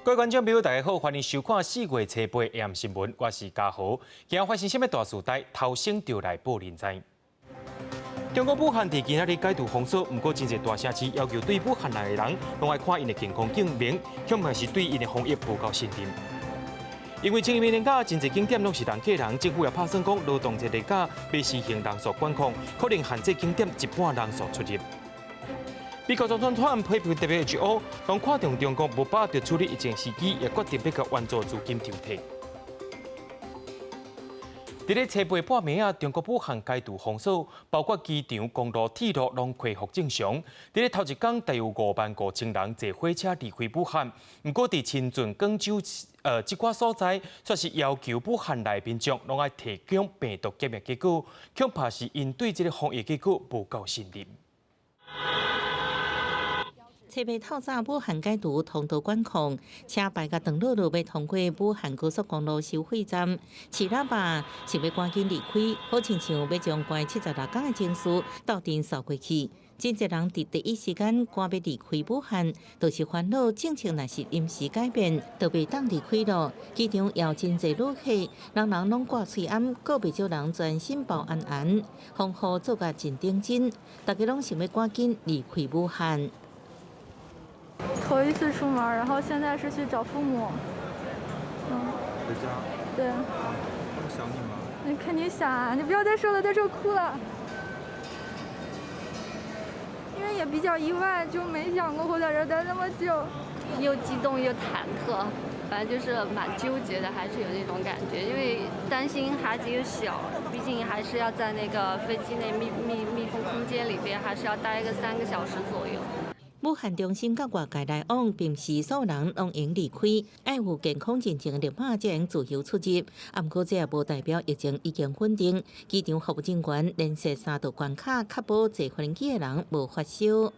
各位观众朋友，大家好，欢迎收看4月初8的AM新闻，我是嘉豪。今日发生什么大事代？头先就来报人知。中国武汉伫今仔日解除封锁，不过真侪大城市要求对武汉来的人，拢爱看因的健康证明，恐怕是对因的防疫不够信任。因为清明年假真侪景点拢是人挤人，政府也拍算讲劳动节日假要实行人数管控，可能限制景点一半人数出入。美国总统川普批评 WHO， 当看中中国无把握处理疫情时机，也决定要甲援助资金调停。伫咧初8半暝啊，中国武汉解除封锁，包括机场、公路、铁路拢恢复正常。伫咧头一天，大约55000人坐火车离开武汉。不过伫深圳、广州即寡所在，却是要求武汉内民众拢爱提供病毒检验结果，恐怕是因对这个防疫结果无够信任。初8透早，武汉解除通道管控，车牌甲长路要通过武汉高速公路收费站，饲喇叭是要赶紧离开，好亲像要将过76天的情绪斗阵扫过去。真侪人伫第一时间赶要离开武汉，都是烦恼政策若是临时改变，就袂当离开咯。机场也真侪旅客，人人拢挂喙安，个别少人专心保安安，风雨做甲真认真，大家拢想要赶紧离开武汉。头一次出门，然后现在是去找父母。回家？对。他们想你吗？你肯定想啊！你不要再说了，再说哭了。因为也比较意外，就没想过会在这儿待那么久。又激动又忐忑，反正就是蛮纠结的，还是有那种感觉，因为担心孩子又小，毕竟还是要在那个飞机内密封空间里边，还是要待个3个小时左右。武汉中心甲外界来往，并是所有人拢用离开，爱有健康认证绿码才能自由出入。不过这也无代表疫情已经稳定。机场服务人员连设3道关卡，确保坐飞机的人无发烧。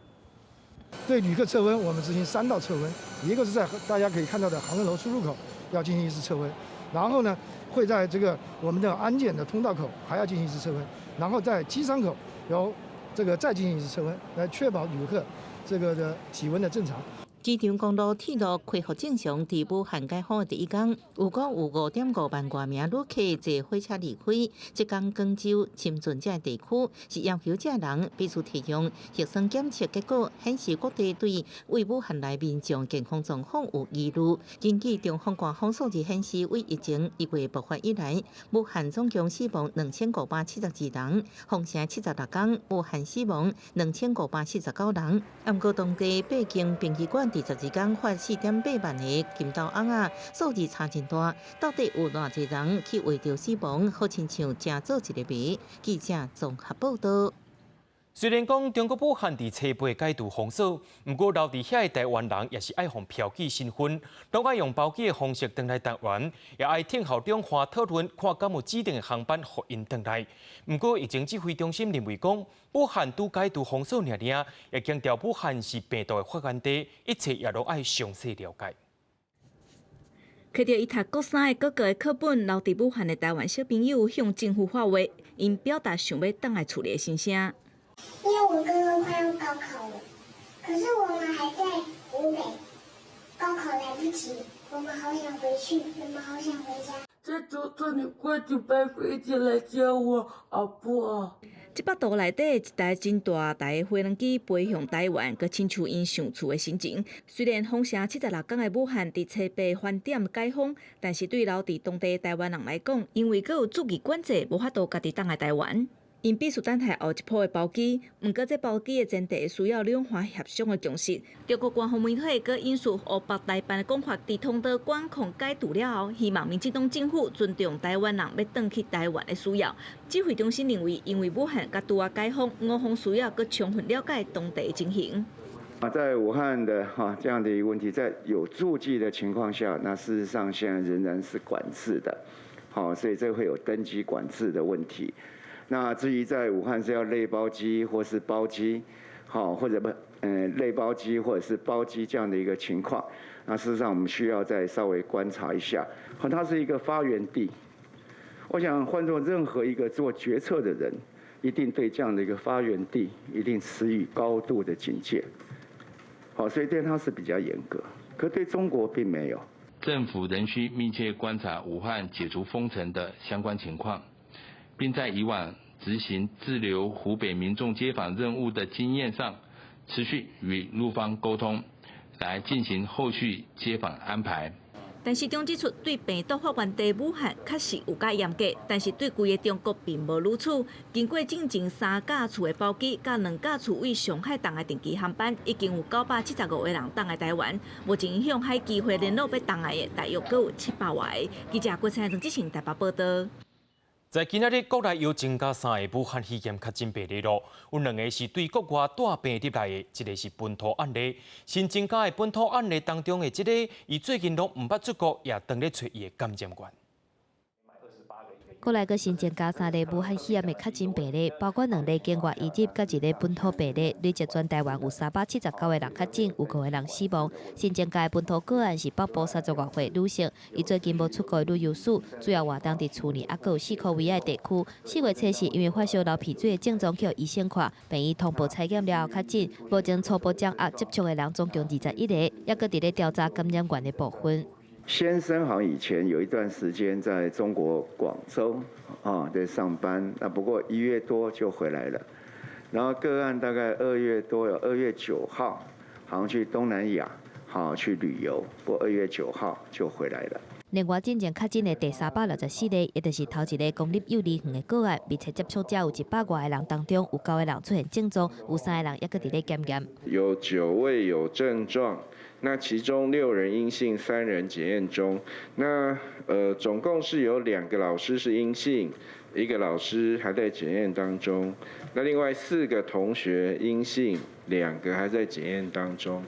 对旅客测温，我们执行3道测温，一个是在大家可以看到的航站楼出入口要进行1次测温，然后呢会在这个我们的安检的通道口还要进行1次测温，然后在机舱口由这个再进行1次测温，来确保旅客这个的体温的正常。机场、公路、铁路恢复正常。伫武汉解封的第一天，有5.5万多名旅客坐火车离开。即天广州、深圳这地区是要求这人必须提供核酸检测结果，显示各地对为武汉内民众健康状况有疑虑。根据中方官方数字显示，为疫情1月爆发以来，武汉总共死亡2572人，封城76天，武汉死亡2549人。不过当地北京殡仪馆第12天发4.8万个金刀翁啊，数字差真大。到底有偌济人去为着死亡，好亲像正做一个谜。记者综合报道。虽然讲中国武汉伫初8解除封锁，不过留伫遐的台湾人也是爱用票据身份，拢爱用包机的方式回来台湾，也爱听校长花讨论，看敢有指定的航班互因回来。不过疫情指挥中心认为讲，武汉拄解除封锁尔，也强调武汉是病毒的发源地，一切也拢爱详细了解。摕到伊读国3的各个的课本，留伫武汉的台湾小朋友向政府发话，因表达想要倒来厝里的心声。因为我哥哥快要高考了，可是我们还在湖北，高考来不及，我们好想回去，我们好想回家。再求求你快点派飞机来接我，好不好？这巴肚内底一台真大台的飞轮机飞向台湾，佮亲像因上厝的心情。虽然封城76天的武汉伫初8返点解封，但是对留伫当地的台湾人来讲，因为佮有注意管制，无法度家己倒来台湾。因必须等待后一波的包机，不过这包机的前提需要两方协商的共识。中国官方媒体佮引述乌北台办的讲法，伫通道管控解除了后，希望民进党政府尊重台湾人要转去台湾的需要。指挥中心认为，因为武汉佮拄啊解封，我方需要佮充分了解当地的情形。在武汉的这样的一个问题，在有注记的情况下，那事实上现在仍然是管制的，所以这会有登机管制的问题。那至于在武汉是要类包机或是包机，或者类包机或者是包机这样的一个情况，那事实上我们需要再稍微观察一下。它是一个发源地，我想换作任何一个做决策的人，一定对这样的一个发源地一定持予高度的警戒。所以对它是比较严格。可对中国并没有。政府仍需密切观察武汉解除封城的相关情况，并在以往执行滞留湖北民众接访任务的经验上，持续与陆方沟通，来进行后续接访安排。陈市长指出，对病毒发源地武汉确实有较严格，但是对规个中国并无如此。经过进前3架次的包机，甲2架次为上海东的定期航班，已经有975个人登来台湾。目前向海机会联络要登来的，大约各有700外个。记者郭灿从之前台北报道。在今仔日，国内又增加3个武汉肺炎确诊病例咯。有2个是对国外带病入来的，一个是本土案例。新增加的本土案例当中的这个，伊最近拢唔捌出国，也当咧找伊的感染源。国内阁新增加3例武汉肺炎的确诊病例，包括2例境外移入，甲1例本土病例。累计全台湾有379个人确诊，有5个人死亡。新增加的本土个案是北部32岁女性，伊最近无出国的旅游史，主要活动伫厝里，还阁有4个危险的地区。4月初时因为发烧流鼻水的症状去医生看，病医通报采检了后确诊。目前初步掌握接触的人总共21个，也阁伫咧调查感染源的部分。先生好像以前有一段时间在中国广州在上班，那不过1月多就回来了。然后个案大概2月多，有2月9号好像去东南亚去旅游，不过2月9号就回来了。另外，真正确诊的第364例，也就是头一个公立幼儿园的个案，密切接触者有100多个人当中，有9个人出现症状，有3个人也搁伫咧检验。有9位有症状。那其中6人阴性，3人检验中。那总共是有2个老师是阴性，1个老师还在检验当中。那另外4个同学阴性，2个还在检验当中。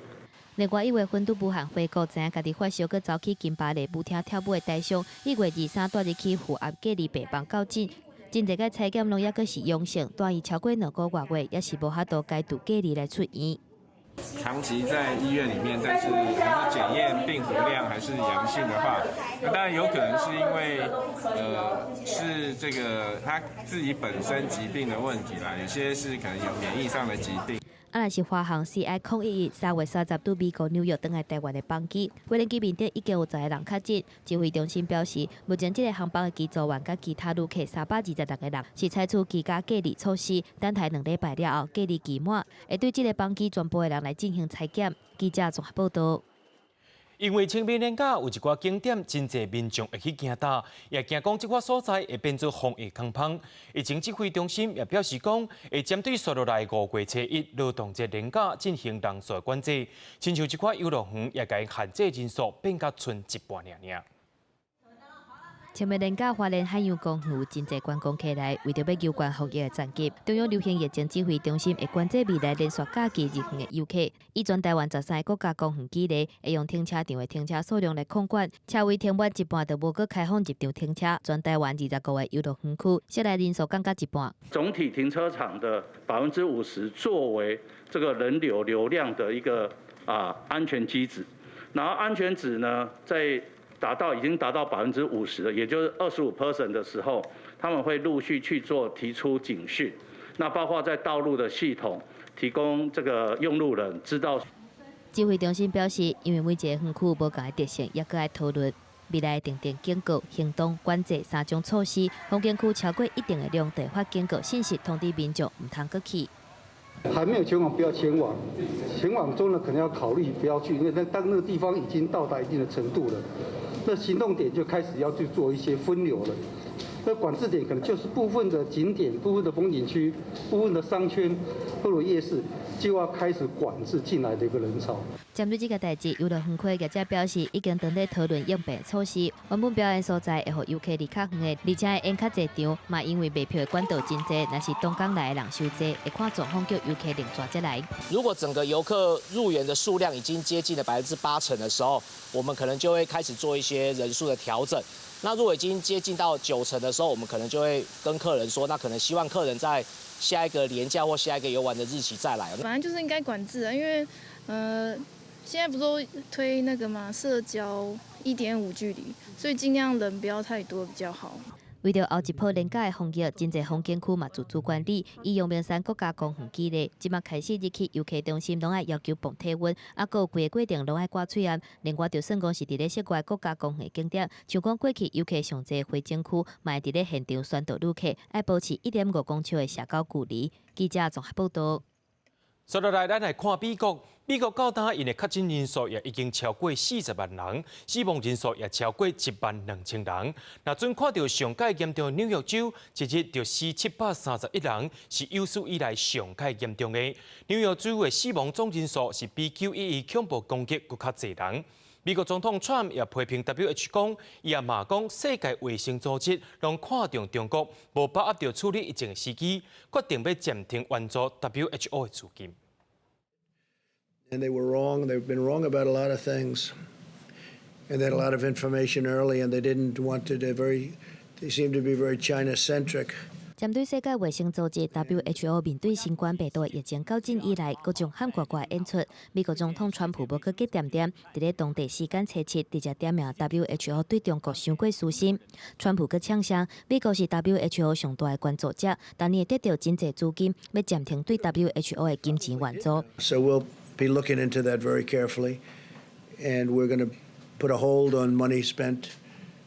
另外1月份拄武汉回国，知影家己发烧，佮走去金巴黎舞厅跳舞的大雄，1月23带入去负压隔离病房较诊，真侪个采检拢也阁是阳性，带伊超过2个多月，也是无法度解除隔离来出院。长期在医院里面，但是还是检验病毒量还是阳性的话，那当然有可能是因为是这个他自己本身疾病的问题啦，有些是可能有免疫上的疾病。若是华航 CI011 3月30拄美国纽约转来台湾的班机，飞行机面顶已经有10个人确诊。指挥中心表示，目前这个航班的机组员甲其他旅客326个人是采取居家隔离措施，等待2礼拜了后隔离期满，会对这个班机全部的人来进行采检。记者综合报道。因为清明连假有一寡景点，真侪民众会去行搭，也惊讲这块所在会变做防疫空旷。疫情指挥中心也表示讲，会针对接落来5月初1劳动节连假进行人数管制，亲像这块游乐园也该限制人数变甲剩一半尔。清明连假花莲海洋公园有真侪观光客来，为着要有关防疫的战绩，中央流行疫情指挥中心会关注未来连续假期入园的游客。以全台湾13个国家公园举例，会用停车场的停车数量来控管，车位停满一半就无搁开放入场停车。全台湾25个游乐园区，设来人数降到一半。总体停车场的50%作为这个人流流量的一个安全机制，然后安全值呢在已经达到50%了，也就是25% 的时候，他们会陆续去做提出警讯。那包括在道路的系统提供这个用路人知道。指挥中心表示，因为每一个园区无同的特性，也搁爱讨论未来定定警告、行动管制3种措施。风景区超过一定的量，得发警告信息通知民众，唔通搁去。还没有前往不要前往，前往中呢可能要考虑不要去，因为当那个地方已经到达一定的程度了，那行动点就开始要去做一些分流了。那管制点可能就是部分的景点、部分的风景区、部分的商圈或者夜市，就要开始管制进来的一个人潮。针对这个代志，游乐园区业者表示，已经正在讨论应变措施。原本表演所在会予游客离较远的，而且会演较侪场，嘛因为卖票的管道真侪，若是东港来的人收济，会看状况叫游客另抓进来。如果整个游客入园的数量已经接近了80%的时候，我们可能就会开始做一些人数的调整。那如果已经接近到90%的时候，我们可能就会跟客人说，那可能希望客人在下一个连假或下一个游玩的日期再来。反正就是应该管制啊，因为现在不是都推那个嘛，社交1.5距离，所以尽量人不要太多比较好。为为了后一波连假的防疫，真侪风景区嘛自主管理，以阳明山国家公园举例，即马开始日起游客中心拢爱要求磅体温，啊，个规个过程拢爱挂喙安。另外，就算讲是伫咧室外国家公园景点，像讲过去游客上侪花景区，嘛会伫咧现场宣导旅客爱保持1.5公尺的社交距离。记者综合报道。接落来，咱来看美国。美国到今因的确诊人数也已经超过40万人，死亡人数也超过12000人。那准看到上届严重的纽约州，一日就死731人，是有史以来上届严重的。纽约州的死亡总人数是比911恐怖攻击更较侪人。美国总统川普也批评 WHO 讲，伊也骂讲世界卫生组织拢看重中国无把握着处理疫情的时机，决定要暂停援助 WHO 的资金。And they were wrong. They've been wrong about a lot of things. And they had a lot of information early, and they didn't want to. They seemed to be very China-centric. 针对世界卫生组织 WHO 面对新冠病毒疫情到今以来各种喊呱呱演出，美国总统川普无去点点，伫咧当地时间初7直接点名 WHO 对中国伤过私心。川普去呛声，美国是 WHO 上大的关注者，但伊会得到真济资金，要暂停对 WHO 的金钱援助。So we'll be looking into that very carefully, and we're going to put a hold on money spent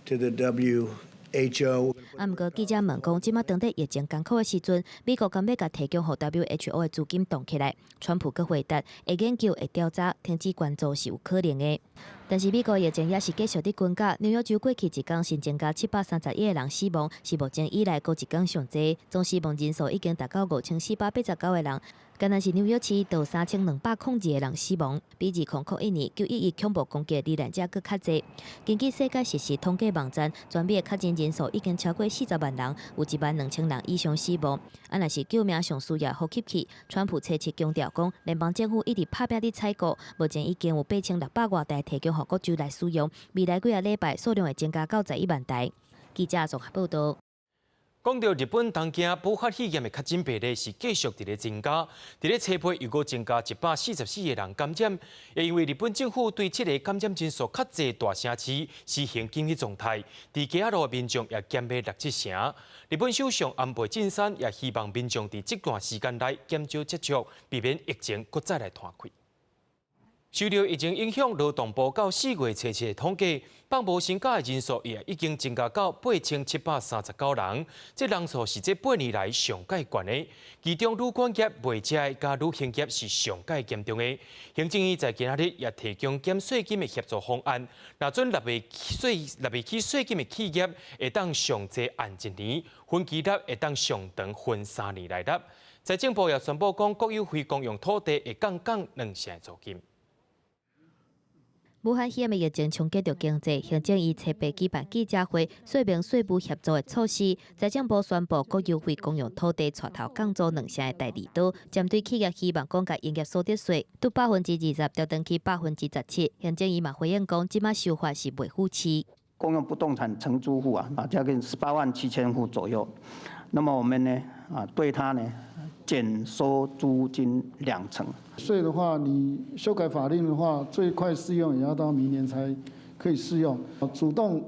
to the WHO. 不过记者问讲，即马当地疫情艰苦的时阵，美国敢要甲提供予 WHO 的资金动起来？川普佮回答，会研究、会调查，停止关注是有可能的。但是美国疫情也是继续伫增加，纽约州过去一天新增加731个人死亡，是目前以来过一天上侪，总死亡人数已经达到5489个人。敢若是纽约市有3202个人死亡，比2001年911恐怖攻击罹难者佫较侪。根据世界实时统计网站，全美的确诊人数已经超过40万人，有12000人以上死亡。若是救命上需要呼吸器，川普初7强调讲，联邦政府一直拍拼伫采购，目前已经有8600多台提供予各州来使用，未来几个礼拜数量会增加到11万台。记者综合报道。讲到日本东京武汉肺炎的确诊比例是继续伫咧增加，伫咧初批又搁增加144个人感染，也因为日本政府对这个感染人数较侪大城市实行紧急状态，伫街路的民众也减少6-7成。日本首相安倍晋三也希望民众伫这段时间内减少接触，避免疫情搁再来摊开。受到疫情影响，劳动部到4月初7的统计，放无薪假的人数也已经增加到8739人，这人数是这8年来上界悬的。其中，旅馆业、卖车的甲旅行业是上界严重的。行政院在今仔日也提供减税金的协助方案，若准纳未起税金的企业，会当上济按1年，分期纳会当上长分3年来纳。财政部也宣布讲，国有非公用土地会降2成租金。武汉肺炎的疫情冲击着经济，行政院初8举办记者会，说明税务协助的措施。财政部宣布，国有非公用土地带头降租2成的大力度，针对企业希望讲甲营业所得税由20%调降去17%。行政院嘛回应讲，即马修法是未符期。公用不动产承租户将近187000户左右，那么我们呢对它呢减收租金2成。税的话，你修改法令的话，最快适用也要到明年才可以适用。主动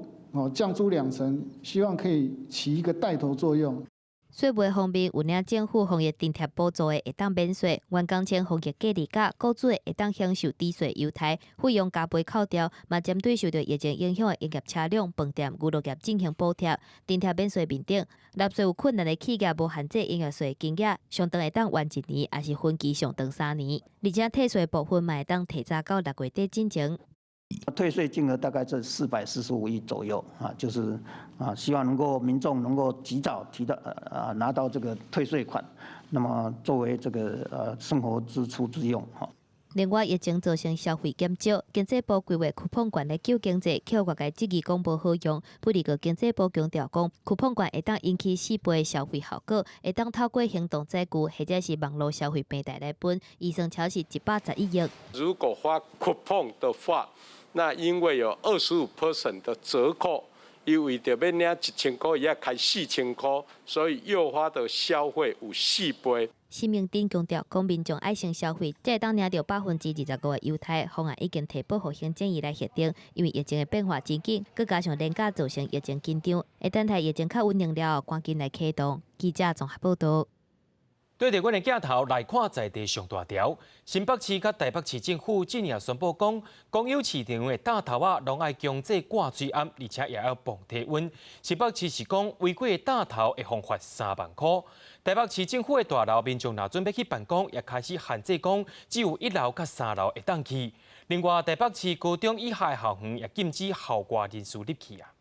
降租2成，希望可以起一个带头作用。税务方面，有领政府防疫津贴补助的会当免税，员工签防疫隔离假，雇主的会当享受抵税优待，费用加倍扣掉。嘛，针对受到疫情影响的营业车辆、饭店、娱乐业进行补贴，津贴免税面顶，纳税有困难的企业无限制营业税金额，上长会当完1年，也是分期上长3年，而且退税部分嘛会当提早到6月底进行。退税金额大概是445亿左右就是希望民众能够及早拿到这个退税款，那么作为这个生活支出之用另外，疫情造成消费减少，经济部规划库碰券来救经济，扣外界积极讲无好用。不过，经济部强调讲，库碰券会当引起4倍的消费效果，会当透过行动载具或者是网络消费平台来分，预算超是111亿。如果发 coupon 的话，那因为有25% 的折扣，伊为着要领1000块，伊要开4000块，所以诱发的消费有4倍。施明典强调，讲民众爱先消费，才会当领到25%的优待。方案已经提报给行政院来核定，因为疫情的变化真紧，佮加上年假造成疫情紧张，会等待疫情较稳定了，赶紧来启动。记者综合报道。对着阮的镜头来看在地上大条，新北市甲台北市政府近日宣布讲，公有市场的大头仔拢爱强制挂水暗，而且也要磅体温。新北市是讲违规的大头会罚款3万块。台北市政府的大楼民众若准备去办公，也开始限制讲只有1楼甲3楼会当去。另外，台北市高中以下的校园也禁止校外人士入去啊。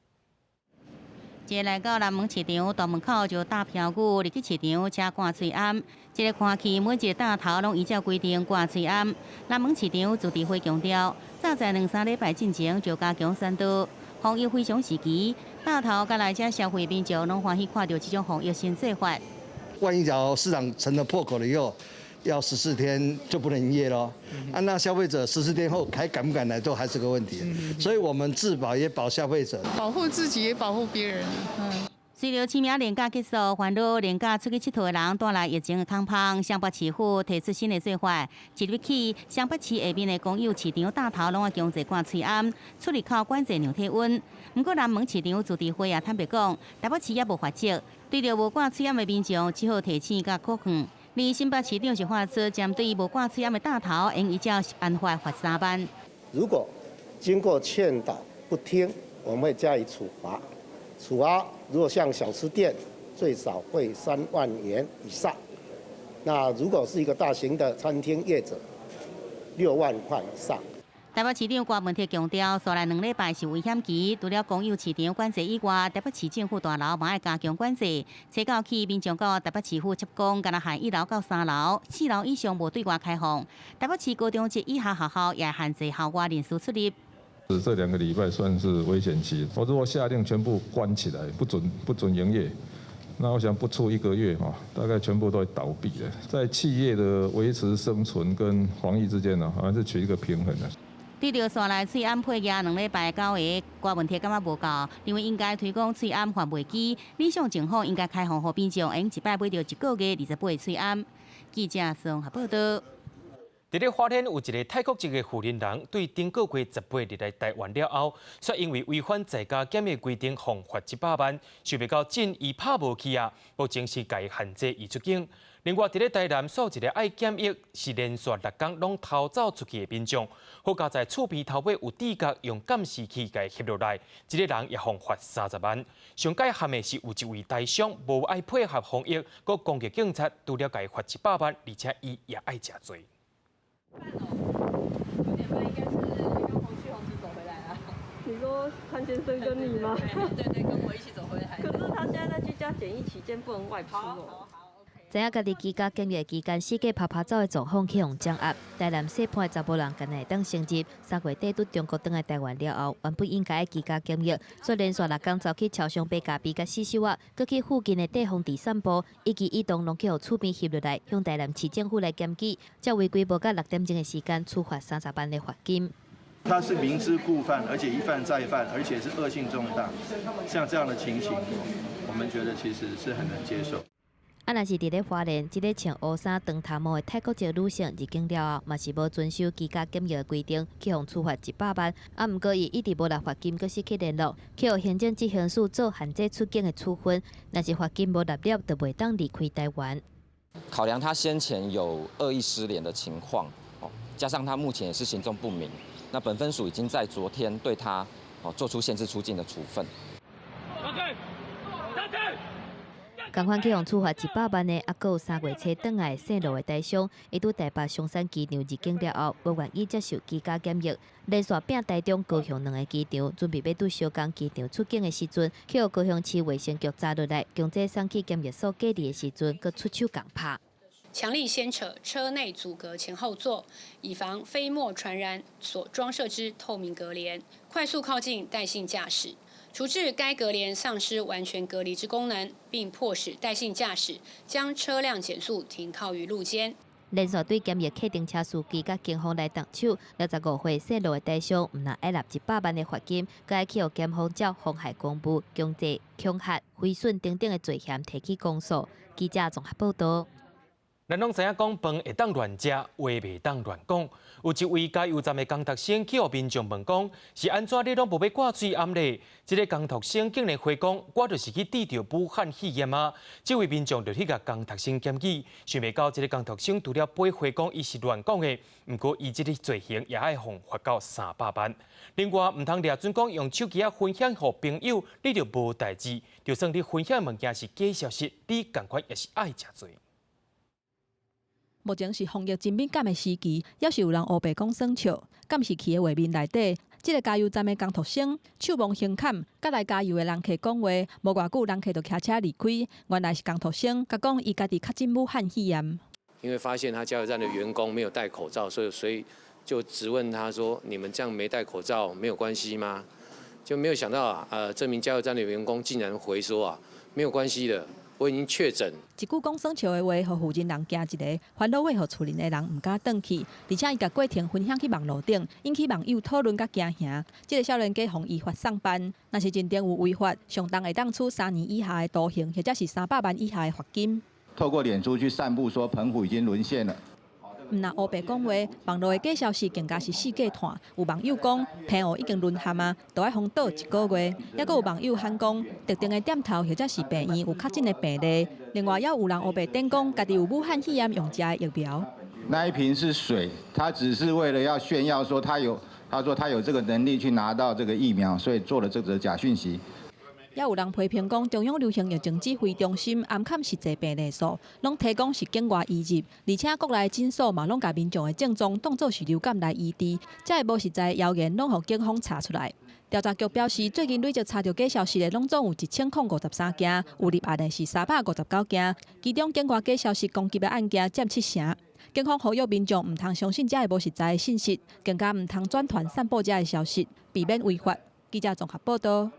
一来到南门市场大门口就大票据入去市场车挂嘴暗，这个看起每一个大头拢依照规定挂嘴暗。南门市场主治会强调，早在2-3礼拜进前就加强宣导，防疫非常时期，大头甲来遮消费民众拢欢喜看到这种防疫新做法。万一假如市场成了破口了以后，要14天就不能营业咯。那消费者14天后还敢不敢来，都还是个问题。所以我们自保也保消费者，保护自己也保护别人。随着清明连假结束，烦恼连假出去佚佗的人带来疫情的恐慌。湘北市府提出新的做法，即日起，湘北市下面的公有市场大头拢要强制挂嘴暗，出入口管制量体温。不过南门市场主治会也坦白讲，台北市也无法则，对着无挂嘴暗的民众，只好提醒甲告劝。而新北市长就发出，针对无挂嘴暗的大头，应依照按法罚3万。如果经过劝导不听，我们会加以处罚。处罚如果像小吃店，最少会3万元以上；那如果是一个大型的餐厅业者，6万块以上。台北市长郭文铁强调，所来2礼拜是危险期，除了公有市场管制以外，台北市政府大楼嘛要加强管制。初到起，民众到台北市府接工，敢若限1楼到3楼，4楼以上无对外开放。台北市高中及以下学校也限制校外人士出入。这2个礼拜算是危险期，我如果下令全部关起来，不准营业，那我想不出1个月大概全部都会倒闭的。在企业的维持生存跟防疫之间好像是取一个平衡的。对着线内喙暗配额2礼拜9个，郭文铁感觉无够，认为应该推广喙暗贩卖机，理想政府应该开放，让民众用1摆买到1个月28喙暗。记者综合报道。伫咧花莲有一个泰国籍的富人人，对顶个月18日来台湾了后，却因为违反在家检疫规定，罚款100万。想不到真伊拍无去啊，目前是该限制伊出境。另外，伫咧台南数一个爱检疫是连续6天拢逃走出去的民众，好佳在厝边头尾有地角用监视器给翕落来，一个人也罚款30万。上届含的是有一位大商无爱配合防疫，佮攻击警察，除了该罚100万，而且伊也爱食罪。9点半应该是跟红旗走回来了。你说潘先生跟你吗？对，跟我一起走回来。可是他现在在居家检疫期间不能外出哦。知影家己居家检疫期间四界拍走的状况起互掌握，台南细判的查甫人今日当升级，3月底拄中国转来台湾了后，原本应该居家检疫，却连续6天走去超商八甲比甲四手啊，搁去附近的地方第散步，以及移动拢去互厝边翕落来，向台南市政府来检举，才违规无甲6点钟的时间，处罚30万的罚金。他是明知故犯，而且一犯再犯，而且是恶性重大，像这样的情形，我们觉得其实是很难接受。若是伫咧花莲，一个穿乌衫、长头毛的泰国籍女性入境了后，嘛是无遵守居家检疫的规定，去互处罚100万。毋过伊一直无落罚金，阁失去联络，去互行政执行署做限制出境的处分。若是罚金无纳了，就袂当离开台湾。考量他先前有恶意失联的情况，加上他目前也是行踪不明，那本分署已经在昨天对他做出限制出境的处分。共款去互处罚100万的，还有3月初转来姓罗的大商，伊拄台北松山机场入境了后，无愿意接受居家检疫，连续并台中、高雄2个机场，准备要拄小港机场出境的时阵，去互高雄市卫生局查落来，强制送去检疫所隔离的时阵，佮出手共拍。强力掀扯车内阻隔前后座，以防飞沫传染，所装设之透明隔帘，快速靠近带性驾驶。除致该隔帘丧失完全隔离之功能，并迫使带性驾驶将车辆减速停靠于路肩。连续对检疫客停车司机甲警方来动手，65岁细路的对象，唔但要纳100万的罚金，佮要去互检方照妨害公务、强制、恐吓、毁损等等的罪嫌提起公诉。记者综合报道。咱拢知影讲饭会当乱食，话袂当乱讲。有一位加油站的工读生去互民众问讲，是安怎你拢无要挂水暗咧？这个工读生竟然回讲，我就是去治疗武汉肺炎啊！这位民众就去甲工读生检举，想袂到这个工读生除了背回讲伊是乱讲的，不过伊这个罪行也爱罚罚到300万。另外，唔通掠准讲用手机分享互朋友，你就无代志。就算你分享的物件是假消息，你同款也是爱食罪。目前是防疫真敏感的时期，要是有人黑白讲耍笑，敢是去的画面内底，这个加油站的工读生手摸胸坎，甲来加油的人客讲话，无偌久人客就骑车离开。原来是工读生，甲讲伊家己确诊武汉肺炎。因为发现他加油站的员工没有戴口罩，所以就质问他说：“你们这样没戴口罩没有关系吗？”就没有想到这名加油站的员工竟然回说没有关系的。我已经确诊。一句讲耍笑的话，互附近人惊一个，烦恼话互厝邻的人唔敢转去，而且伊甲过程分享去网络顶，引起网友讨论甲惊吓。这个少年家互依法上班，若是真正有违法，上重会当处3年以下的徒刑，或者是300万以下的罚金。透过脸书去散布说澎湖已经沦陷了。唔那黑白讲话，网络的假消息更加是四界传。有网友讲，澎湖已经沦陷啊，都要封岛1个月。也阁有网友喊讲，特定的店头或者是病院有确诊的病例。另外，也有人黑白顶讲，家己有武汉肺炎用食的疫苗。那一瓶是水，他只是为了要炫耀说他说他有这个能力去拿到这个疫苗，所以做了这则假讯息。也有人批评讲，中央流行疫情指挥中心暗砍实际病例数，拢提供是境外移入，而且国内诊所嘛拢甲民众的症状当作是流感来医治，这个无实在的谣言拢互警方查出来。调查局表示，最近累计查到假消息的拢总有1053件，有立案的是359件，其中境外假消息攻击的案件占7成。警方呼吁民众唔通相信这个无实在的信息，更加唔通转传散播这个消息，避免违法。记者综合报道。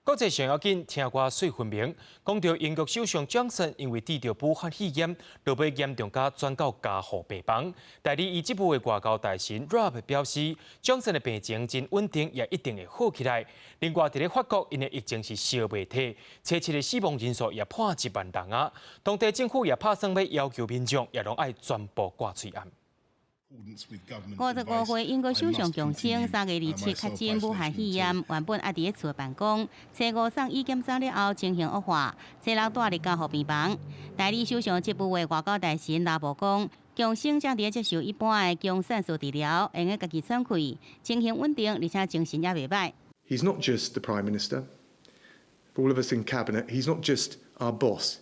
国际上要紧，听我说分明，讲到英国首相强森因为治疗武汉肺炎，落尾严重甲转到加护病房。代理伊这部的外交大臣 Rob 表示，强森的病情真稳定，也一定会好起来。另外，伫咧法国，因的疫情是烧袂退，初7的死亡人数也破1万人啊。当地政府也拍算要求民众也拢爱全部挂嘴暗。55岁英国首相强森3月27确诊武汉肺炎，原本伫厝办公，初5送医检查了后情形恶化，初6带入加护病房。代理首相职务的外交大臣拉布讲，强森正伫接受一般的强酸素治疗，用个家己喘气，情形稳定，而且精神也袂歹。He's not just the Prime Minister. For all of us in Cabinet, he's not just our boss.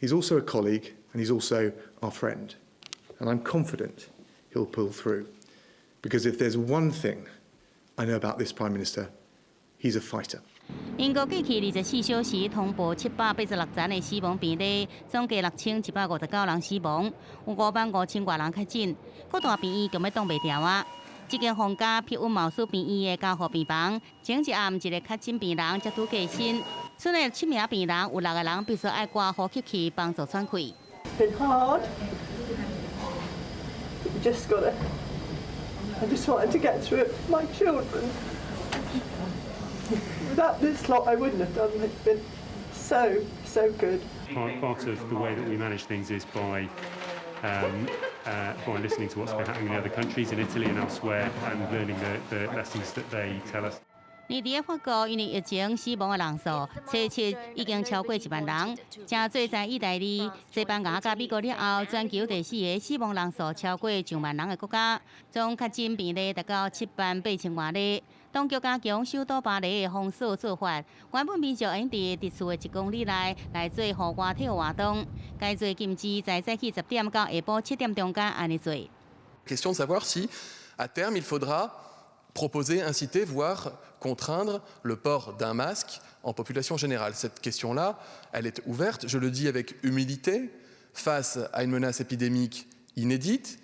He's also a colleague and he's also our friend. And I'm confident he'll pull through. Because if there's one thing I know about this Prime Minister, he's a fighter. 英国过去24小时通报786人的死亡病例，总计6159人死亡，有55000多人确诊，各大病院根本挡袂牢啊！这间皇家皮温茅斯病院的加护病房，前一暗一个确诊病人接拄过身，剩的7名病人有6个人必须爱挂呼吸器帮助喘气。Been hard. Just got it. I just wanted to get through it for my children. Without this lot, I wouldn't have done it. It's been so good. Part of the way that we manage things is by listening to what's been happening in other countries, in Italy and elsewhere, and learning the lessons that they tell us. 而伫法国，因为疫情死亡的人数，初7已经超过1万人，正最在意大利、西班牙甲美国了后，全球第4个死亡人数超过1万人的国家，总确诊病例达到78000多例。当局加强首都巴黎的封锁做法，原本民众应伫厝的1公里内来做户外体育活动，该做禁止在早起10点到下晡7点中间安尼做。Question de savoir si, à terme, il faudra proposer, inciter, voire contraindre le port d'un masque en population générale. Cette question-là, elle est ouverte, je le dis avec humilité, face à une menace épidémique inédite.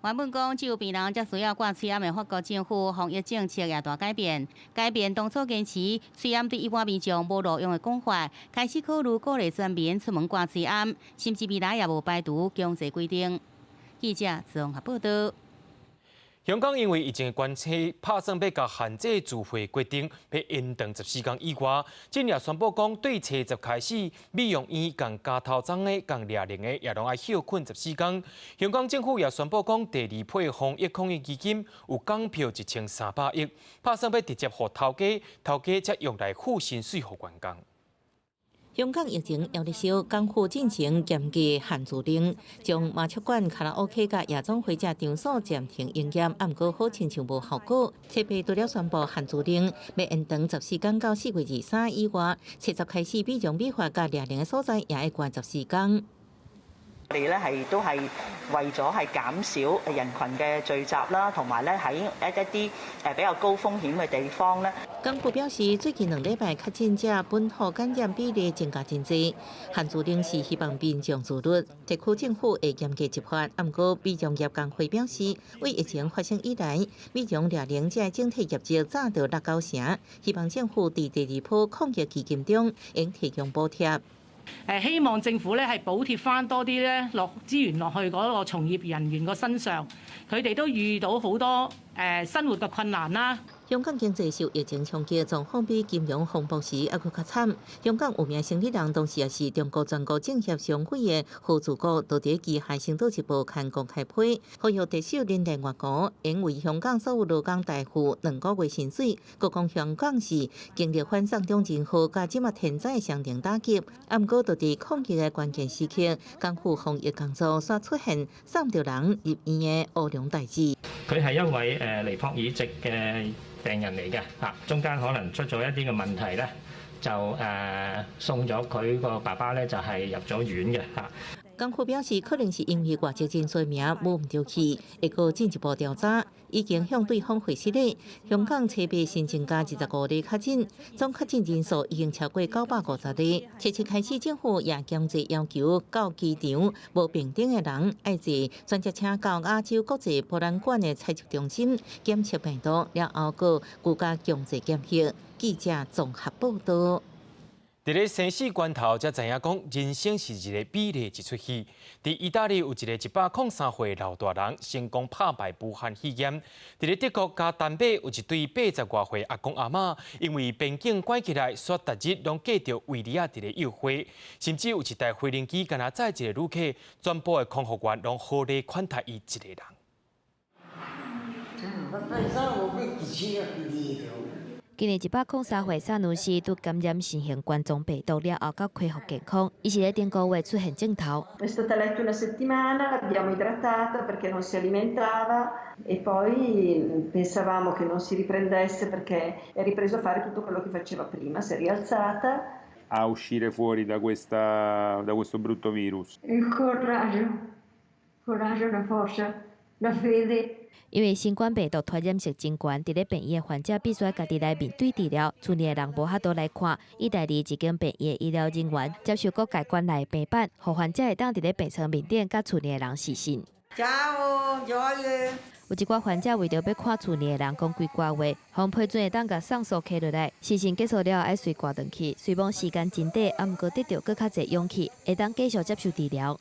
原本讲只有病人才需要挂喙暗的法国政府防疫政策也大改变，改变当初坚持喙暗对一般民众无路用的讲法，开始考虑鼓励全民出门挂喙暗，甚至未来也无排除强制规定。记者综合报道。香港因为疫情的关系，拍算要甲限制聚会决定要延长14天以外，今日宣布讲对初10开始，美容院共加头章的、共掠零的，也拢爱休困14天。香港政府也宣布讲第二批防疫抗疫基金有港票1300亿，拍算要直接予头家才用来付薪水予员工。香港疫情要日烧，港府进行严格限聚令，将麻雀馆、卡拉 OK 甲夜总会这场所暂停营业，不过好亲像无效果。七批除了宣布限聚令，要延长14天到4月23以外，初10开始美容美发甲掠零的所在也要關14天。我哋咧都係為咗係減少人群嘅聚集啦，同埋咧喺一啲比較高風險嘅地方咧。港府表示，最近2禮拜確診者本土感染比例增加真濟，限聚令是希望民眾自律，特區政府會嚴格執法。不過，美容業工會表示，為疫情發生以來，美容掠零者整體業績早到6、9成，希望政府在第2波抗疫基金中應提供補貼。希望政府咧係補貼翻多啲咧落資源落去嗰個從業人員個身上，佢哋都遇到好多生活嘅困難啦。香港經濟受疫情衝擊，狀況比金融風暴時還佫較慘。香港有名生意人，當時也是中國全國政協商會嘅副主顧，都喺其《星島日報》刊公開批，呼籲特首連連外講，應為香港所有勞工大戶2個月薪水。佢講香港是經歷反送中前後加即物天災相連打擊，不過就喺抗疫嘅關鍵時刻，港府防疫工作卻出現3條人入院嘅惡良大事。佢係一位尼泊爾籍嘅病人嚟嘅嚇，中間可能出咗一啲嘅問題咧，就送咗佢個爸爸咧就係入咗院嘅嚇。港府表示，可能是因為外籍真濟名冇唔到去，會個進一步調查。已經向對方回釋咧，香港初8新增加25例確診，總確診人數已經超過950例。初7開始，政府也強制要求到機場無病徵嘅人，愛坐專車車到亞洲國際博覽館嘅採集中心檢測病毒，了後個國家強制檢疫。記者綜合報道。在咧生死關頭，才知影講人生是一個美麗一出戲。在意大利有一個103歲老大人成功打敗武漢肺炎。在咧德國加丹麥有一對80多歲阿公阿嬤，因為邊境關起來，煞逐日攏記着維利亞在咧誘會，甚至有一台飛行機敢若載一個旅客，全部的空服員攏好力款待伊一個人。今年103歲薩努西拄感染新型冠狀病毒了後，到恢復健康，伊是咧頂個月出現症頭。È stata a letto una settimana, l'abbiamo idratata perché non si alimentava e poi pensavamo che non si riprendesse perché è ripreso a fare tutto quello che faceva prima, si è rialzata. A uscire fuori da questo brutto virus. Il coraggio, la forza, la fede. 因為新冠病毒傳染性真懸，佇咧病院嘅患者必須家己來面對治療，厝內嘅人無法度來看。意大利一間病院嘅醫療人員接受國界關內病板，讓患者會當佇咧病床面頂甲厝內嘅人視訊。有一寡患者為着要看厝內嘅人講幾句話，互批准會當甲送訴起落來。視訊結束了後，愛隨掛轉去，雖然時間真短，毋過得到更較濟勇氣，會當繼續接受治療。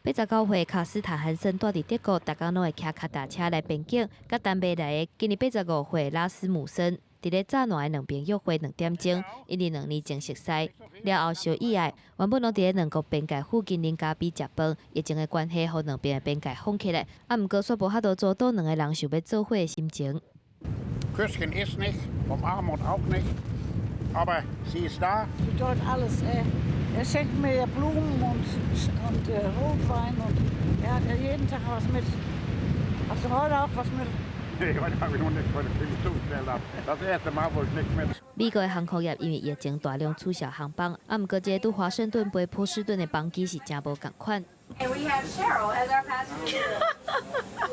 89歲卡斯塔漢森住佇德國，逐工攏會騎腳踏車來邊境，甲丹麥來的今年85歲拉斯姆森，佇咧早暖的2邊約會2點鐘，因為2年前熟悉，了後相意外，原本攏佇咧兩國邊界附近鄰家比食飯，疫情的關係，互兩邊的邊界封起來，毋過煞無法度做到兩個人想要做伙的心情。Küsschen ist nicht, umarmen auch nicht, aber sie ist da. Sie tut alles. Schenkt mir ja Blumen und Rotwein und er hat ja jeden Tag was mit. Hast du heute auch was mit? Nee, heute habe ich noch nichts von dem zugestellt. Das erste Mal, wo ich nichts mit. 美國的航空業因為疫情大量取消航班，毋過這拄華盛頓飛波士頓的班機是真無共款。And we have Cheryl as our passenger.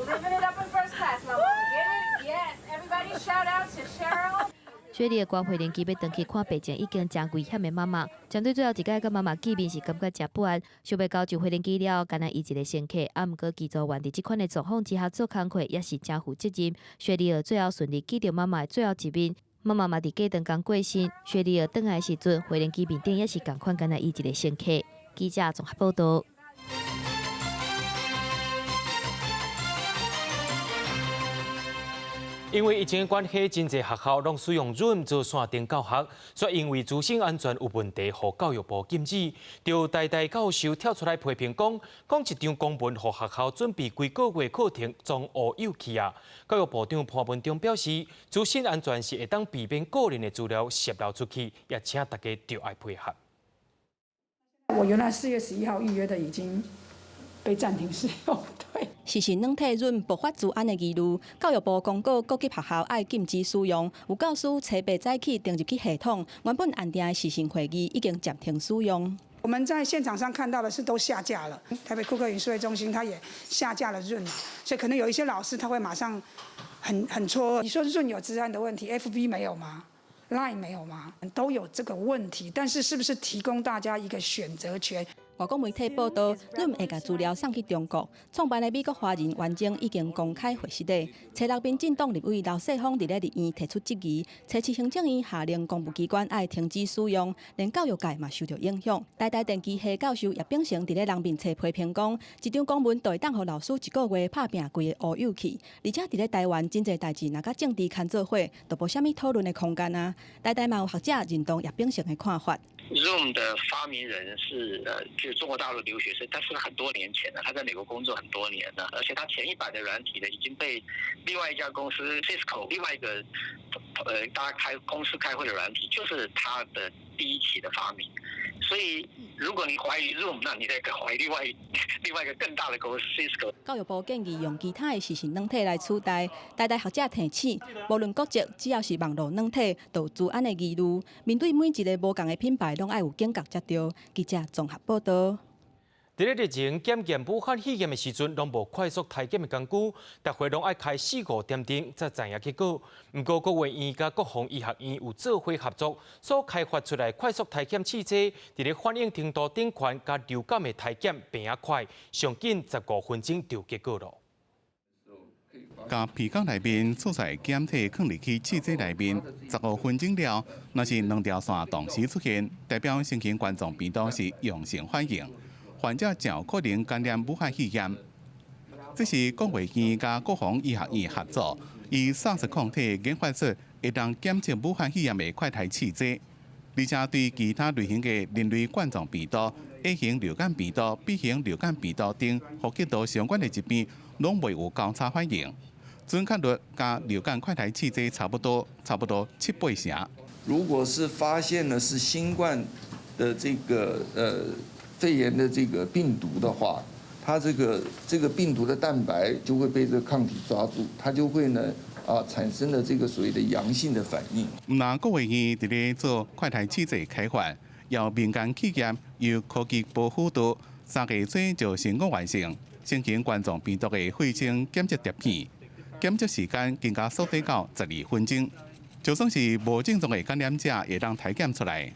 Living it up in first class, my woman. Get it? Yes. Everybody shout out to Cheryl. 雪梨的关飞轮机要登去看病情已經真危險的媽媽，針對最後一屆甲媽媽見面是感覺真不安，想要交就飛輪機了，敢若伊一個乘客，毋過機組員佇這款的狀況之下做工課也是真負責任。雪梨兒最後順利見到媽媽的最後一面，媽媽嘛佇過長工過身，雪梨兒轉來時陣，飛輪機面頂也是共款，敢若伊一個乘客。記者綜合報道。因为疫情的关系，真侪学校拢使用 Zoom 做线顶教学，却因为资讯安全有问题，互教育部禁止。就代教授跳出来批评讲一张公文，互学校准备几个月课程，装乌有去啊！教育部长潘文忠表示，资讯安全是会当避免个人的资料泄露出去，也请大家着爱配合。我原来4月11号预约的已经被暂停使用，对。实行软体润爆发治安的疑虑，教育部公告各级学校爱禁止使用。有教师初步载起登入去系统，原本安定的实行会议已经暂停使用。我们在现场上看到的是都下架了，台北库克云数位中心它也下架了润，所以可能有一些老师他会马上很错愕。你说润有治安的问题 ，FB 没有吗？Line 没有吗？都有这个问题，但是是不是提供大家一个选择权？外国媒体报道，润会把资料送去中国，创办的美国华人完整已经公开会实地。找6名政党立委刘世芳伫咧立院提出质疑，找市行政院下令公务机关爱停止使用，连教育界嘛受到影响。台大电机系教授叶秉成伫咧人面册批评讲，一张公文就会当互老师1个月拍拼规个乌有去，而且伫咧台湾真侪代志，若甲政治牵做伙，就无虾米讨论的空间啊。台大嘛有学者认同叶秉成的看法。Zoom 的发明人是就是中国大陆留学生，但是很多年前了，他在美国工作很多年了，而且他前一版的软体呢已经被另外一家公司 Cisco 另外一个大家公司开会的软体，就是他的第一期的发明。所以，如果你怀疑 Zoom， 那你得怀疑另外一个更大的公司 Cisco。教育部建议用其他的实行软体来取代。台大学者提醒，无论国籍，只要是网络软体，都有治安的疑虑。面对每一个无同的品牌，拢爱有警觉才对。记者综合报道。伫咧疫情检验武汉肺炎的时阵，拢无快速体检的工具，逐回拢爱开4-5点钟才知影结果。不过，国卫院甲国防医学院有做伙合作，所开发出来快速体检器械，伫咧反应程度顶悬，甲流感的体检变啊快，上紧15分钟就结果咯。甲鼻孔内面出来检体放入去器械内面，15分钟了，若是2条线同时出现，代表新型冠状病毒是阳性反应。患者真有可能感染武汉肺炎。这是国卫院甲国防医学院合作，以SARS抗体研发出会当检测武汉肺炎的快筛器械，而且对其他类型的人类冠状病毒、A 型流感病毒、B 型流感病毒等呼吸道相关的疾病，拢未有交叉反应。准确率甲流感快筛器械差不多7-8成。如果是发现了是新冠的这个肺炎的这个病毒的话，它这个病毒的蛋白就会被这个抗体抓住，它就会呢产生了这个所谓的阳性的反应。那国卫院伫咧做快筛器械开发，由民间企业由科技部辅导，3个月初就成功完成新型冠状病毒的血清检测碟片，检测时间更加缩短到12分钟，就算是无症状的感染者也当体检出来。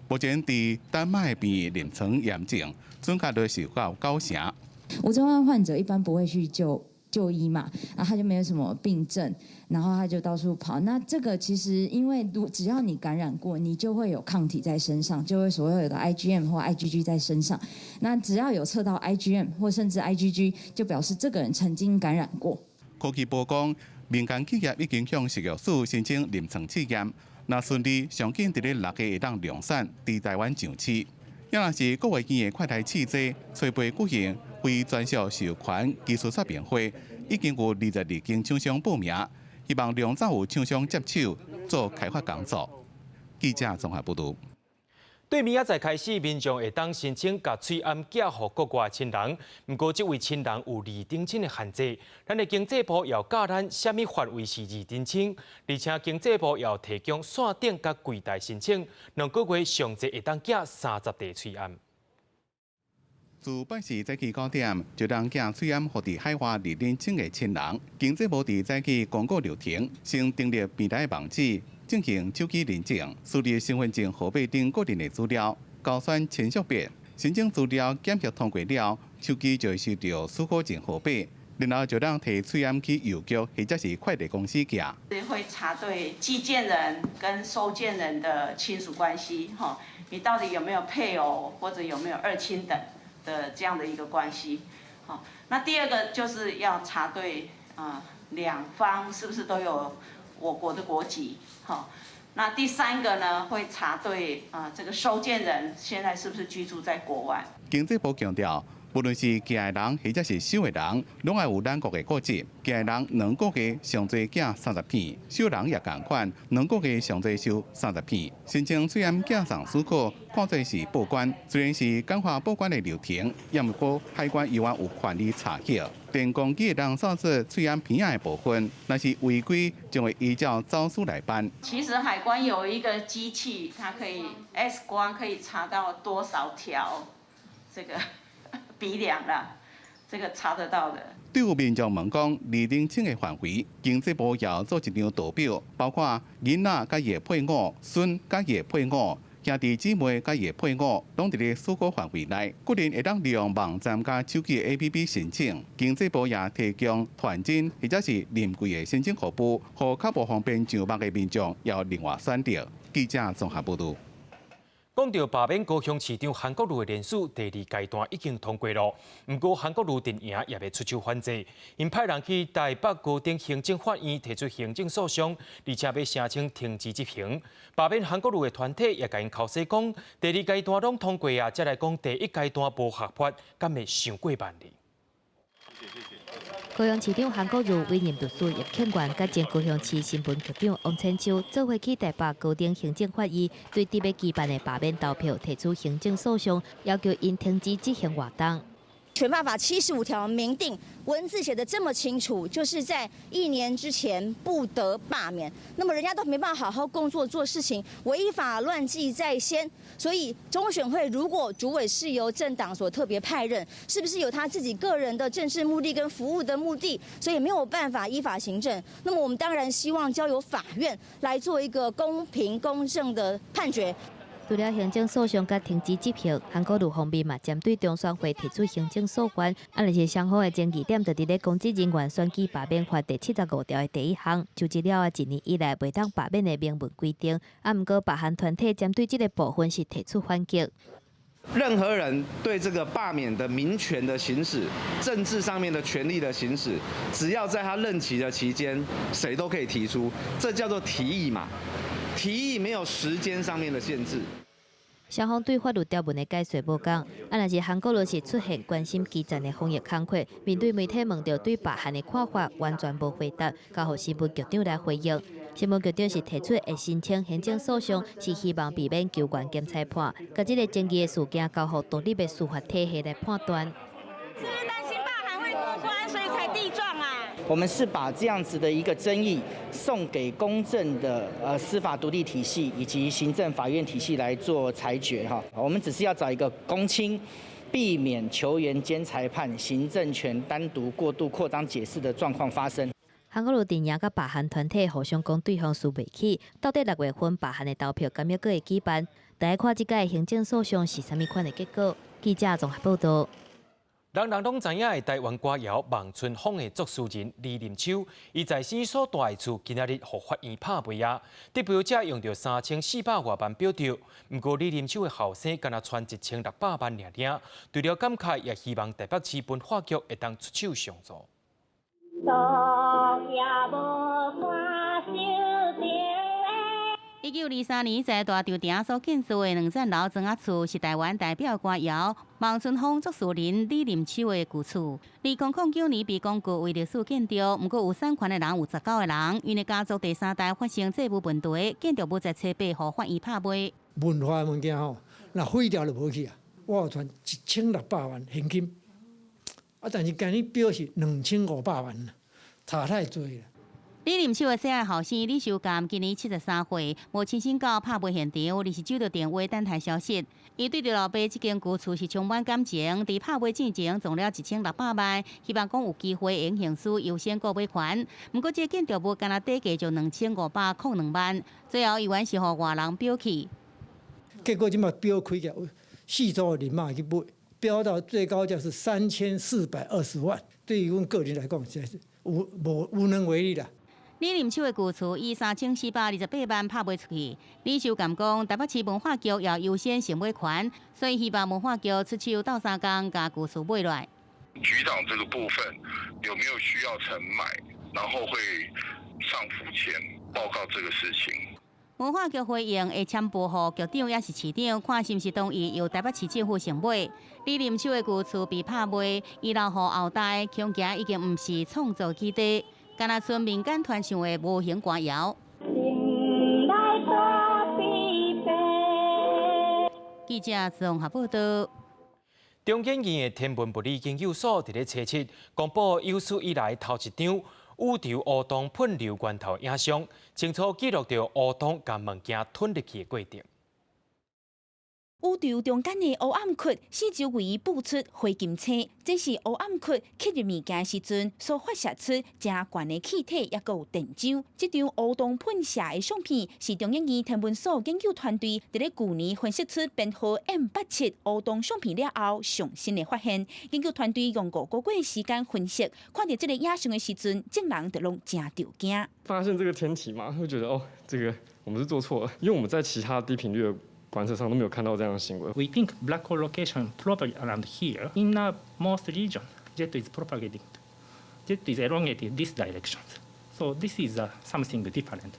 目前伫丹麦边临床验证，准确率是到9成。无症状患者一般不会去就医嘛，然后他就没有什么病症，然后他就到处跑。那这个其实因为只要你感染过，你就会有抗体在身上，就会所有的 IgM 或 IgG 在身上。那只要有测到 IgM 或甚至 IgG， 就表示这个人曾经感染过。科技部讲，民间企业已经向食药署申请临床试验。若顺利，上紧伫咧6个会当量产，伫台湾上市。要若是国卫院的快筛器械，初步举行非专属授权技术说明会，已经有22间厂商报名，希望量早有厂商接手做开发工作。记者综合报道。对明仔载开始，民众会当申请甲喙安寄予国外亲人。不过，这位亲人有2等亲的限制，咱的经济部要教咱什么范围是2等亲，而且经济部要提供线顶甲柜台申请，2个月上侪会当寄30地喙安。自拜四早起9点，就当寄喙安予伫海外2等亲的亲人。经济部伫早起公告流程，先订立平台网址。进行手机认证、输入身份证号码等个人的资料，高选签署表，申请资料检核通过了，手机就会收到出口证号码，然后就当摕喙安去邮局或者是快递公司寄。会查对寄件人跟收件人的亲属关系，你到底有没有配偶或者有没有2亲等的这样的一个关系，那第二个就是要查对两方是不是都有我国的国籍？好，那第三个呢，会查对这个收件人现在是不是居住在国外？经济部强调，无论是寄的人或者是收的人，拢要有咱国的国籍。寄的人两个月上最寄30片，收人也同款，两个月上最收30片。申请虽然寄送许可，看做是报关，虽然是简化报关的流程，也毋过海关依然有权利查核。电工寄的人扫出虽然片的部分，但是违规将会依照招数来办。其实海关有一个机器，它可以 X 光可以查到多少条这个鼻梁啦，这个查得到的。对有民众问讲，拟定清的范围，经济部也做一张图表，包括囡仔甲伊的配偶、孙甲伊的配偶、兄弟姊妹甲伊的配偶，拢伫咧许可范围内。个人会当利用网站甲手机 APP 申请。经济部也提供传真或者是临柜的申请服务，互较无方便上网的民众要另外选择。记者综合报道。讲到罢免高雄市长韩国瑜的联署第2阶段已经通过了，不过韩国瑜阵营也要出手反制，因派人去台北高等行政法院提出行政诉讼，而且要申请停止执行。罢免韩国瑜的团体也甲因口说讲，第2阶段拢通过啊，再来讲第1阶段无合法，敢会伤过万里？高雄市长韩国瑜委任律师叶庆元甲前高雄市新闻局长王千秋做伙去台北高等行政法院，对特别举办的罢免投票提出行政诉讼，要求因停止执行活动。选罢法75条明定，文字写得这么清楚，就是在1年之前不得罢免。那么人家都没办法好好工作做事情，违法乱纪在先。所以中选会如果主委是由政党所特别派任，是不是有他自己个人的政治目的跟服务的目的？所以没有办法依法行政。那么我们当然希望交由法院来做一个公平公正的判决。除了行政诉讼甲停止执行，韩国瑜方面嘛针对中选会提出行政诉权，但是双方的争议点就伫咧公职人员选举罢免法第75条的第1项，就职了1年以来袂当罢免的明文规定。毋过罢韩团体针对这个部分是提出反击。任何人对这个罢免的民权的行使、政治上面的权利的行使，只要在他任期的期间，谁都可以提出，这叫做提议嘛。提议没有时间上面的限制。双方对法律条文的解说无共，若是韩国瑜是出现关心基层的防疫工作，面对媒体问到对罢韩的看法，完全无回答，交予新闻局长来回应。新闻局长是提出会申请行政诉讼，是希望避免求原检裁判，甲这个争议的事件交予独立的司法体系来判断。是不是担心罢韩会过关，所以才地状啊？我们是把这样子的一个争议送给公正的司法独立体系以及行政法院体系来做裁决哈。我们只是要找一个公清，避免球员兼裁判行政权单独过度扩张解释的状况发生。韩国瑜阵营甲罢韩团体互相讲对方输袂起，到底6月份罢韩的投票敢要搁会举办？大家看这届行政诉讼是啥物款的结果？记者综合报道。人人拢知影的台湾歌谣《望春风》的作词人李林秋，伊在生所住的厝今仔日互法院拍卖啊！得标者用着3400多万标着，不过李林秋的后生敢若传1600万尔尔。除了感慨，也希望台北市文化局会当出手相助。1923年在大稻埕所建造的2层楼庄仔厝，是台湾代表歌谣《望春风》作词人李林秋的旧厝。2009年被公告为历史建筑，不过有产权的人有19个人，因为家族第3代发生债务问题，建筑物在初8号法院拍卖。文化物件吼，那毁掉就无去啊！我有传1600万现金，但是今日表示2500万，差太多了。李林秋的小爱后生李修甘今年73岁，无亲身到拍卖现场，而是接到电话等待消息。伊对着老爸这间旧厝是充满感情，伫拍卖之前总了1600万，希望讲有机会用刑事优先购买权。不过这建筑物干那底价就2502万，最后伊原是互外人标起。结果即马标开起来，4组人马去买，标到最高价是3420万，对于阮个人来讲，实在是无能为力啦。李林秋的旧厝以3428万拍卖出去。李修甘讲，台北市文化局要优先申买权，所以希望文化局出手斗3工，把旧厝买来。局长这个部分有没有需要承买？然后会上府前报告这个事情。文化局回应会签报予局长也是市长，看是毋是同意由台北市政府承买。李林秋的旧厝被拍卖，遗留予后代，恐惊已经毋是创作基地，敢若剩民间传唱的无形歌谣。记者综合报道。中建院的天文物理研究所伫咧初七公布有史以来头一张宇宙乌洞喷流源头影像，清楚记录着乌洞将物件吞入去的过程。宇宙中间的黑暗窟四周围布出灰金星，这是黑暗窟吸入物件时阵所发射出正悬的气体，也有电浆。这张乌洞喷射的相片是中研院天文所研究团队伫咧去年分析出编号 M87 乌洞相片了后上新的发现。研究团队用5个月时间分析，看到这个影像的时阵，众人都拢真着惊。发现这个天体嘛，会觉得这个我们是做错了，因为我们在其他低频率的观测上都没有看到这样的行为。We think black hole location probably around here in most region jet is propagating. Jet is elongated this direction. So this is something different.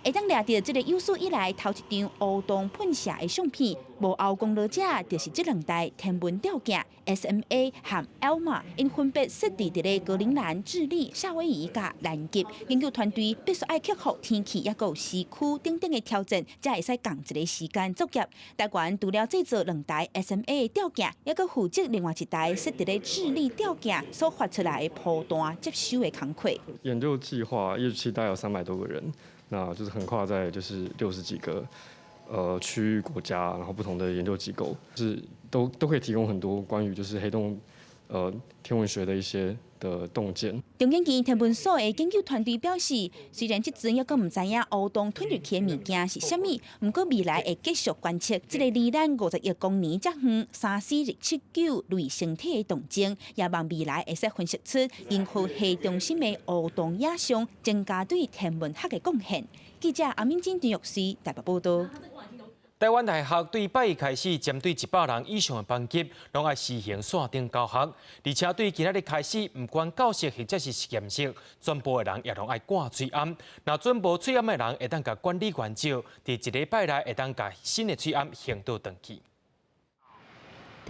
会当抓到这个有史以来头一张乌洞喷射的相片，幕后功劳者就是这2台天文吊镜 SMA 和 ALMA， 因分别设置伫咧格陵兰、智利、夏威夷甲南极。研究团队必须爱克服天气也有时区等等的挑战，才会使共一个时间作业。台湾除了制作2台 SMA 吊镜，也佮负责另外1台设伫咧智利吊镜所发出来的波段接收的工课。研究计划业期大概有300多个人。那就是横跨在就是60几个区域国家，然后不同的研究机构，就是都可以提供很多关于就是黑洞天文学的一些的洞见。中研院天文所的研究团队表示，虽然即阵还阁唔知影乌洞吞入去的物件是啥物，不过未来会继续观测这个离咱50亿公里这远34279类星体的动静，也望未来会使分析出银河系中心的乌洞影像，增加对天文学的贡献。记者阿敏珍、陈玉思台北报道。台湾大学对拜一开始，针对100人以上的班级，拢爱实行线顶教学，而且对今仔日开始，不管教室或者是实验室，全部的人也拢爱挂嘴暗。那准无嘴暗的人，会当甲管理员招，伫1礼拜内会当甲新的嘴暗行到登记。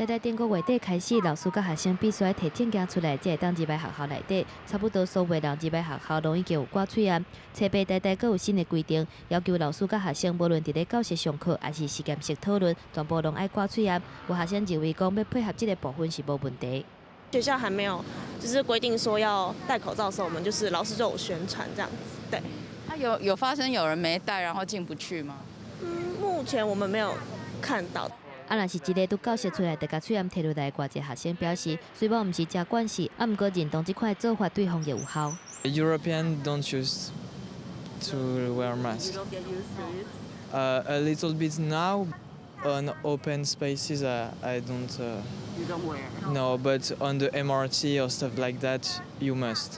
在顶个月底开始，老师甲学生必须要摕证件出来，才会当入来学校内底。差不多所有人入来学校，拢已经有挂嘴暗。册备代代阁有新的规定，要求老师甲学生无论伫咧教室上课，还是实验室讨论，全部拢爱挂嘴暗。有学生认为讲要配合这个部分是无问题。学校还没有就是规定说要戴口罩的时候，我们就是老师就有宣传这样子。对。那有发生有人没戴然后进不去吗？目前我们没有看到。若是一个拄教室出来，就甲嘴暗摕落来，外籍学生表示，虽然毋是真惯势，毋过认同这款做法对防疫有效。Europeans don't choose to wear masks. You don't get used to it. A little bit now. On open spaces, I don't. You don't wear. No, but on the MRT or stuff like that, you must.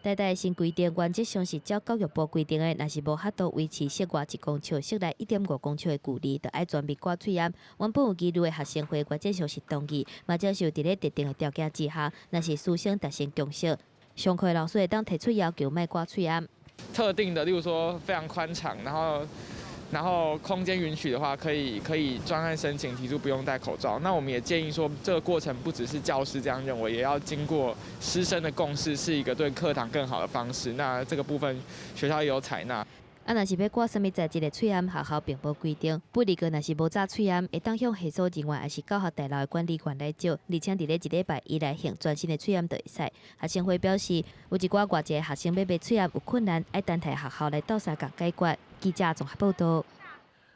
代代新规定原则上是照教育部规定的，若是无法度维持室外1公尺、室内1.5公尺的距离，就爱全面挂嘴暗。原本有记录的学生会原则上是同意，嘛只是伫咧特定的条件之下，若是师生达成共识，上课的老师会当提出要求，莫挂嘴暗。特定的，例如说非常宽敞，然后空间允许的话，可以专案申请提出不用戴口罩。那我们也建议说，这个过程不只是教师这样认为，也要经过师生的共识，是一个对课堂更好的方式。那这个部分学校也有采纳。若是要挂什么材质的嘴暗，学校并无规定。不离个若是无扎嘴暗，会当向系所人员还是教学大楼的管理员来招，而且伫咧1礼拜以内行全新的嘴暗就会使。学生会表示，有一寡外籍学生要买嘴暗有困难，爱单替学校来斗相共解决。记者综合报道。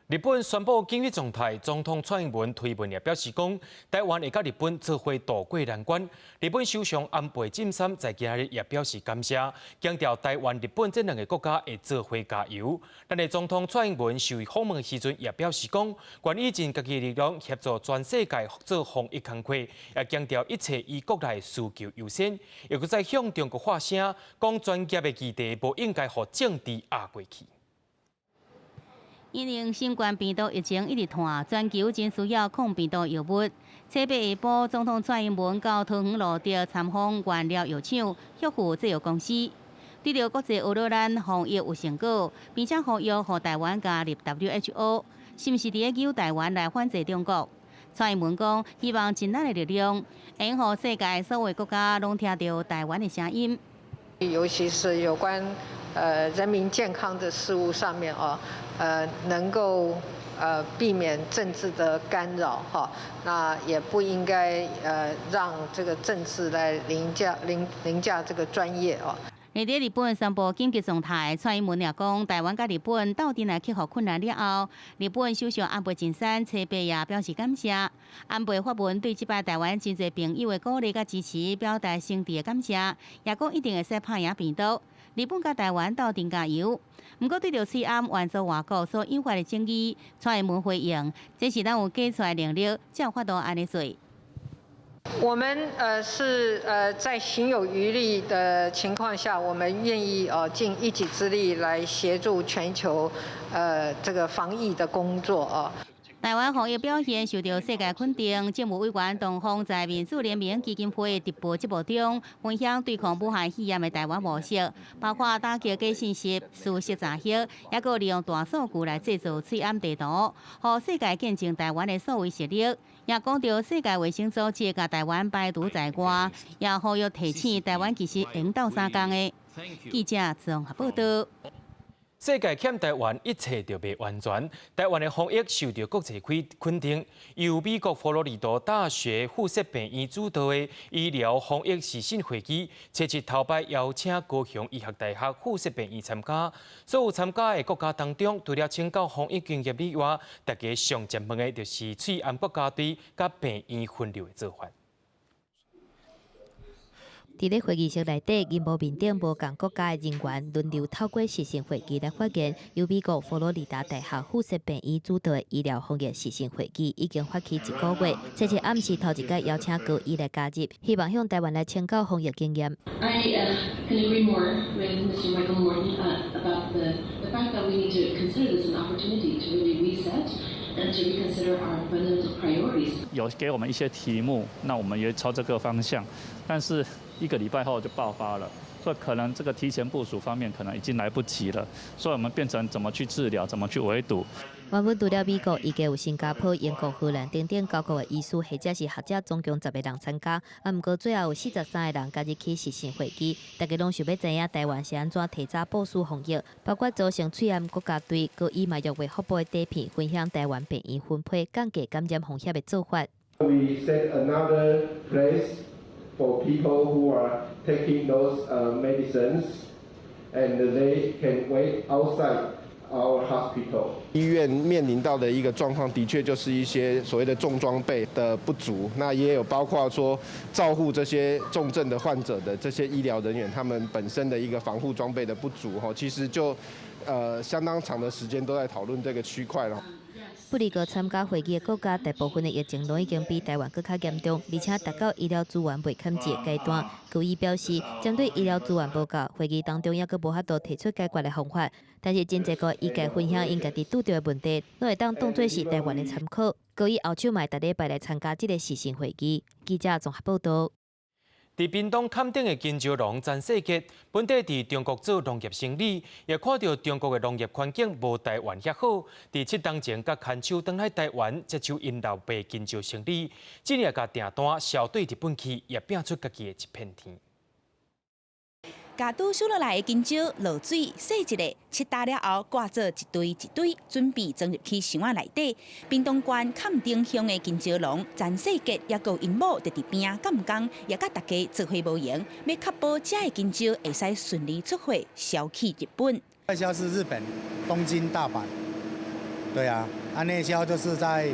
日本宣布紧急状态，总统蔡英文推文也表示讲，台湾会甲日本做伙渡过难关。日本首相安倍晋三在今日也表示感谢，强调台湾、日本这2个国家会做伙加油。咱的总统蔡英文受访问时阵也表示讲，愿意尽家己力量协助全世界做防疫工作，也强调一切以国内需求优先。又搁再向中国发声，讲专业的议题无应该互政治压过去。因应新冠病毒疫情一直拖，全球真需要抗病毒药物。7月下晡，总统蔡英文到桃园路地参访原料药厂旭富制药公司，得到国际乌罗兰防疫有成果，并且呼吁和台湾加入 WHO， 是毋是伫个诱台湾来反制中国？蔡英文讲，希望尽咱的力量，会让世界所有国家拢听到台湾的声音。尤其是有关人民健康的事务上面能够避免政治的干扰哈，那也不应该让这个政治来凌驾这个专业哦。日日本宣布紧急状态，蔡英文也讲，台湾甲日本斗阵来克服困难了后，日本首相安倍晋三7月也表示感谢。安倍发文对这摆台湾真侪朋友的鼓励甲支持表达诚挚的感谢，也讲一定会使拍赢病毒。日本甲台湾斗阵加油。不过对着此案援助外国所引发的争议，蔡英文回应，这是咱有给出来能力，才有法度安尼做。我们是在行有余力的情况下，我们愿意尽一己之力来协助全球这个防疫的工作啊。台湾防疫表现受到世界肯定，政务委员东方在民主联盟基金会直播节目中分享对抗武汉肺炎的台湾模式，包括打击假信息、事实查核，也个利用大数据来制造罪案地图，让世界见证台湾的所谓实力。也讲到世界卫生组织甲台湾排除在外，也呼吁提醒台湾其实能斗相共的。记者综合报道。世界欠台湾一切就袂完全。台湾的防疫受到国际肯定，由美国佛罗里达大学附设病院主导的医疗防疫实践会议，7日头摆邀请高雄医学大学附设病院参加。所有参加的国家当中，除了请教防疫经验以外，大家上热门的就是翠安国家队甲病院分流的做法。伫咧会议室内底，因无面顶无共国家的人员轮流透过实行会议来发言。由美国佛罗里达大学附设病院主导的医疗防疫实行会议已经发起1个月，7日暗时头一届邀请高医来加入，希望向台湾来请教防疫经验。I can agree more with Mr. Michael Morton about the fact that we need to consider this an opportunity to really reset and to reconsider our fundamental priorities. 有给我们一些题目，那我们也朝这个方向，但是1个礼拜后就爆发了，所以可能这个提前部署方面可能已经来不及了，所以我们变成怎么去治疗，怎么去围堵。原本除了美国，伊个有新加坡、英国、荷兰等等9国的医师或者是学者，总共10个人参加。不过最后有43个人加入去实行会议，大家拢想要知影台湾是安怎提早部署防疫，包括组成翠安国家队，佮以麻药为福部的底片分享台湾病院分配降低感染风险的做法。We set another place for people who are taking those medicines, and they can wait outside our hospital. 医院面临到的一个状况，的确就是一些所谓的重装备的不足，那也有包括说照护这些重症的患者的这些医疗人员，他们本身的一个防护装备的不足哈，其实就相当长的时间都在讨论这个区块了。不离个参加会议的国家，大部分的疫情都已经比台湾更加严重，而且达到医疗资源未堪治的阶段。高医表示，针对医疗资源不够，会议当中也阁无法度提出解决的方法。但是真侪个医界分享因家己拄到的问题，都会当当作是台湾的参考。高医后手嘛，逐礼拜来参加这个实行会议。记者综合报道。伫屏东坎顶的金蕉农全世界，本地伫中国做农业生意，也看到中国的农业环境无台湾遐好。伫7当前，甲牵手返来台湾接手因老爸金蕉生意，今日甲订单销对日本去，也拼出家己的一片天。甲拄收落来的金蕉落水洗一个，7打了后挂做一堆一堆，准备装入去箱仔内底。屏东县坎顶乡的金蕉农全世界也有因某伫边干工，也甲大家做伙无闲，要确保这的金蕉会使顺利出货，销去日本。外销是日本东京、大阪，对啊，内销就是在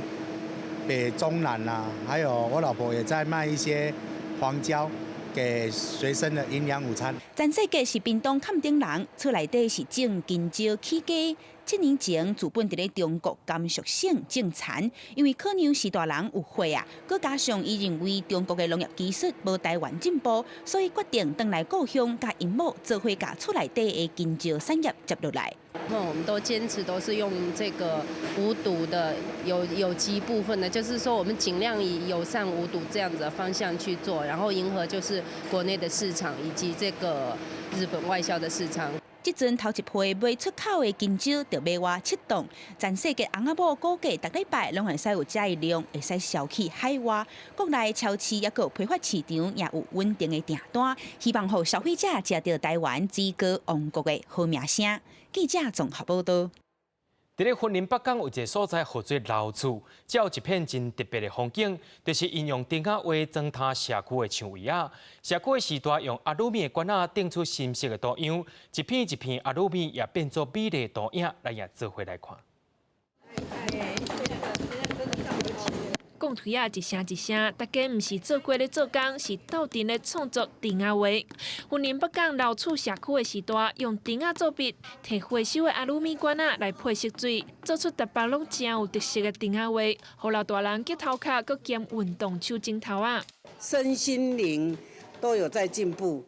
北中南啦，还有我老婆也在卖一些黄椒。给随身的营养午餐。全世界是屏东坎顶人，厝内底是种金蕉起家， 7年前自本伫咧中国甘肃省种田，因为可能是大人有血啊，佮加上伊认为中国嘅农业技术无台湾进步，所以决定回来故乡，甲因某做伙甲厝内底嘅金蕉产业接落来。我们都坚持都是用这个无毒的有机部分的，就是说我们尽量以友善无毒这样子的方向去做，然后迎合就是国内的市场以及这个日本外销的市场。即阵头一批卖出口的金蕉就卖外7栋，全世界翁仔某估计逐礼拜拢会使有这量，会使销去海外。国内超市也有批发市场也有稳定的订单，希望让消费者食到台湾之歌王国的好名声。记者综合报道。伫咧云林北港有一个所在号做老厝，只有一片真特别的风景，就是应用丁仔话装塔社区的墙围啊。社区的时代用阿鲁米的管仔钉出深色的图样，一片一片阿鲁米也变作美丽的图影，咱也做伙来看。讲推啊，一声一声，大家毋是做过咧做工，是斗阵咧创作丁仔话。云林北港老厝社区的时代，用丁仔做笔，摕回收的阿鲁米管仔来配色水，做出台北拢真有特色的丁仔话，互老大人脚头壳佮兼运动手指头啊。身心灵都有在进步，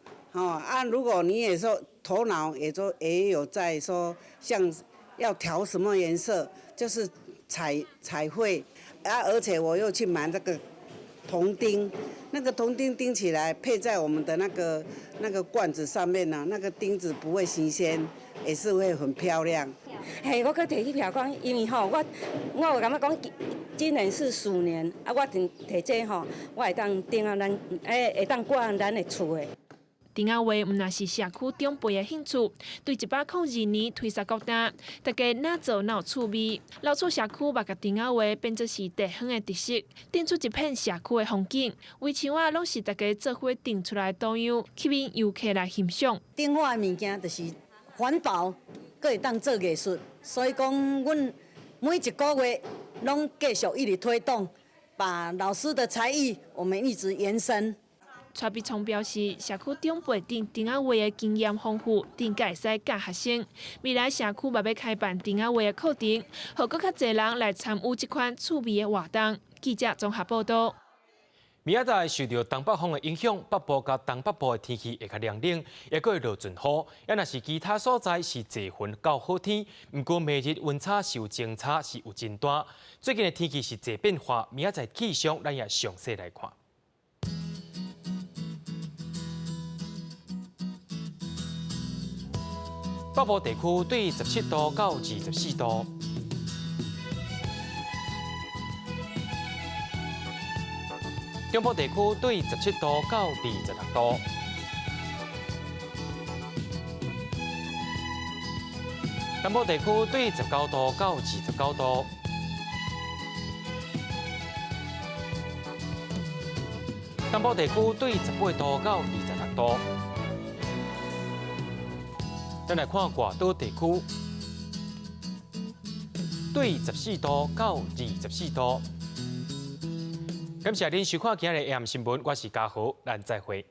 如果你也说头脑也有在说，像要调什么颜色，就是彩绘。而且我又去买那个铜钉，那个铜钉钉起来配在我们的那个罐子上面呢，那个钉子不会新鲜，也是会很漂亮。嘿，我搁摕去漂讲，因为我有感觉讲，今年是鼠年，我摕这我会当钉啊会当挂咱的厝的。丁仔话毋那是社区长辈的兴趣，对102年推萨国大，大家哪做哪有趣味。老厝社区把甲丁仔话变作是地方的特色，定出一片社区的风景。围墙啊，拢是大家做伙定出来的图样，吸引游客来欣赏。丁画的物件就是环保，搁会当做艺术，所以讲，阮每一个月拢继续一直推动，把老师的才艺我们一直延伸。蔡必聪表示，社区长辈顶丁仔话的经验丰富，顶个会使教学生。未来社区嘛要开办丁仔话的课程，让更较侪人来参与这款趣味的活动。记者综合报道。明仔载受到东北风的影响，北部甲东北部的天气会较凉冷，也会落阵雨。也若是其他所在是侪云到好天，不过明日温差受前差是有真大。最近的天气是侪变化，明仔载气象咱也详细来看。北部地区对17度到24度，中部地区对17度到26度，南部地区对19度到29度，东部地区对18度到26度。咱来看外岛地区，对14度到24度。感谢您收看今日的AM新闻，我是嘉豪，咱再会。